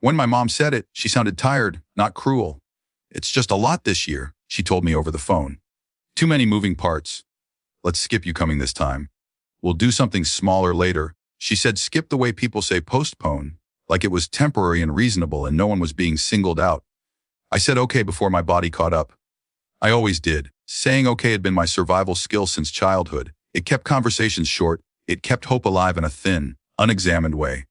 When my mom said it, she sounded tired, not cruel. It's just a lot this year, she told me over the phone. Too many moving parts. Let's skip you coming this time. We'll do something smaller later. She said skip the way people say postpone, like it was temporary and reasonable and no one was being singled out. I said okay before my body caught up. I always did. Saying okay had been my survival skill since childhood. It kept conversations short. It kept hope alive in a thin, unexamined way.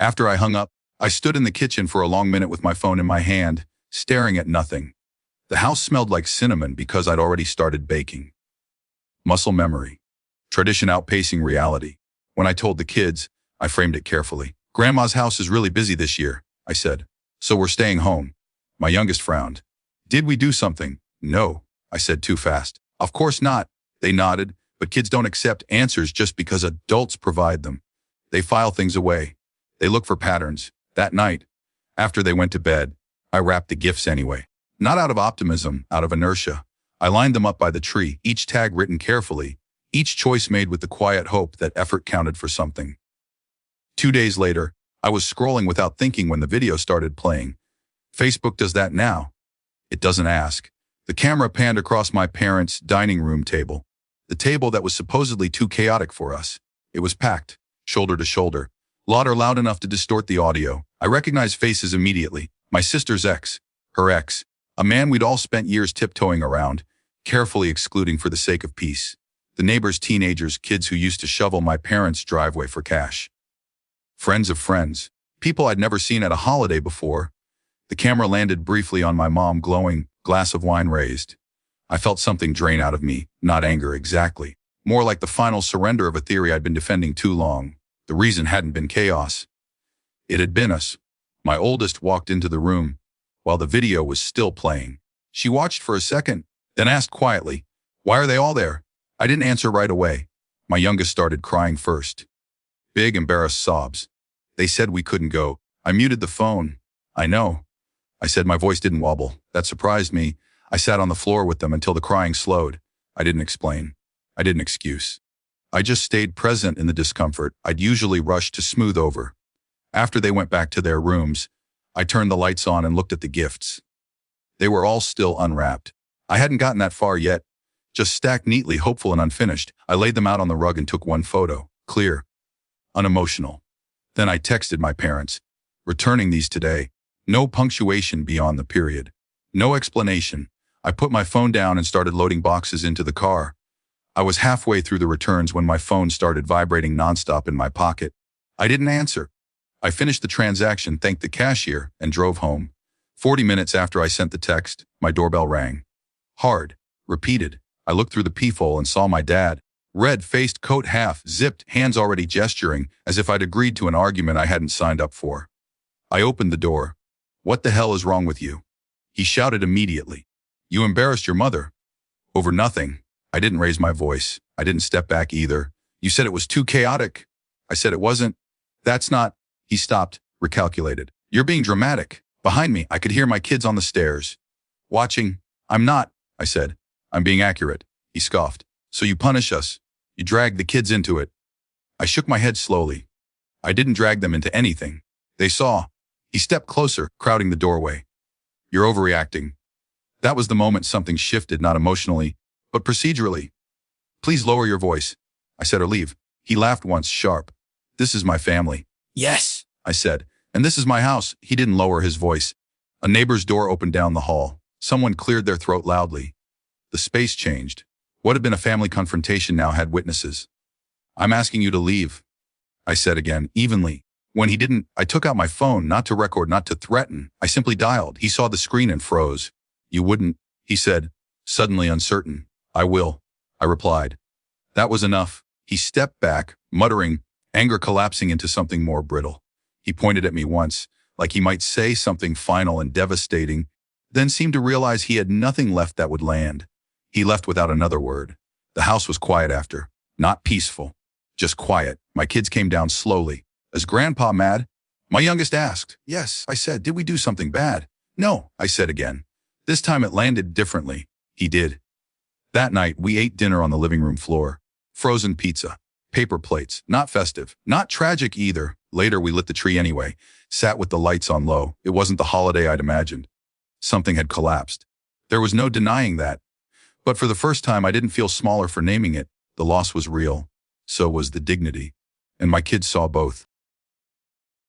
After I hung up, I stood in the kitchen for a long minute with my phone in my hand, staring at nothing. The house smelled like cinnamon because I'd already started baking. Muscle memory. Tradition outpacing reality. When I told the kids, I framed it carefully. Grandma's house is really busy this year, I said. So we're staying home. My youngest frowned. Did we do something? No, I said too fast. Of course not. They nodded, but kids don't accept answers just because adults provide them. They file things away. They look for patterns. That night, after they went to bed, I wrapped the gifts anyway. Not out of optimism, out of inertia. I lined them up by the tree, each tag written carefully, each choice made with the quiet hope that effort counted for something. 2 days later, I was scrolling without thinking when the video started playing. Facebook does that now. It doesn't ask. The camera panned across my parents' dining room table. The table that was supposedly too chaotic for us. It was packed, shoulder to shoulder. Laughter loud enough to distort the audio. I recognized faces immediately. My sister's ex, her ex, a man we'd all spent years tiptoeing around, carefully excluding for the sake of peace. The neighbors' teenagers, kids who used to shovel my parents' driveway for cash. Friends of friends, people I'd never seen at a holiday before. The camera landed briefly on my mom, glowing, glass of wine raised. I felt something drain out of me, not anger exactly. More like the final surrender of a theory I'd been defending too long. The reason hadn't been chaos. It had been us. My oldest walked into the room while the video was still playing. She watched for a second, then asked quietly, "Why are they all there?" I didn't answer right away. My youngest started crying first. Big, embarrassed sobs. They said we couldn't go. I muted the phone. I know. I said. My voice didn't wobble. That surprised me. I sat on the floor with them until the crying slowed. I didn't explain. I didn't excuse. I just stayed present in the discomfort I'd usually rush to smooth over. After they went back to their rooms, I turned the lights on and looked at the gifts. They were all still unwrapped. I hadn't gotten that far yet, just stacked neatly, hopeful and unfinished. I laid them out on the rug and took one photo, clear, unemotional. Then I texted my parents, returning these today. No punctuation beyond the period. No explanation. I put my phone down and started loading boxes into the car. I was halfway through the returns when my phone started vibrating nonstop in my pocket. I didn't answer. I finished the transaction, thanked the cashier, and drove home. 40 minutes after I sent the text, my doorbell rang. Hard, repeated. I looked through the peephole and saw my dad. Red-faced, coat half zipped, hands already gesturing, as if I'd agreed to an argument I hadn't signed up for. I opened the door. "What the hell is wrong with you?" He shouted immediately. "You embarrassed your mother." "Over nothing." I didn't raise my voice. I didn't step back either. "You said it was too chaotic." I said it wasn't. "That's not." He stopped, recalculated. "You're being dramatic." Behind me, I could hear my kids on the stairs. Watching. "I'm not," I said. "I'm being accurate." He scoffed. "So you punish us. You drag the kids into it." I shook my head slowly. I didn't drag them into anything. They saw. He stepped closer, crowding the doorway. "You're overreacting." That was the moment something shifted, not emotionally, but procedurally. "Please lower your voice," I said, "or leave." He laughed once, sharp. "This is my family." "Yes," I said. "And this is my house." He didn't lower his voice. A neighbor's door opened down the hall. Someone cleared their throat loudly. The space changed. What had been a family confrontation now had witnesses. "I'm asking you to leave," I said again, evenly. When he didn't, I took out my phone, not to record, not to threaten. I simply dialed. He saw the screen and froze. "You wouldn't," he said, suddenly uncertain. "I will," I replied. That was enough. He stepped back, muttering, anger collapsing into something more brittle. He pointed at me once, like he might say something final and devastating, then seemed to realize he had nothing left that would land. He left without another word. The house was quiet after. Not peaceful. Just quiet. My kids came down slowly. "Is Grandpa mad?" My youngest asked. "Yes," I said. "Did we do something bad?" "No," I said again. This time it landed differently. He did. That night, we ate dinner on the living room floor. Frozen pizza. Paper plates. Not festive. Not tragic either. Later, we lit the tree anyway. sat with the lights on low. It wasn't the holiday I'd imagined. Something had collapsed. There was no denying that. But for the first time, I didn't feel smaller for naming it. The loss was real. So was the dignity. And my kids saw both.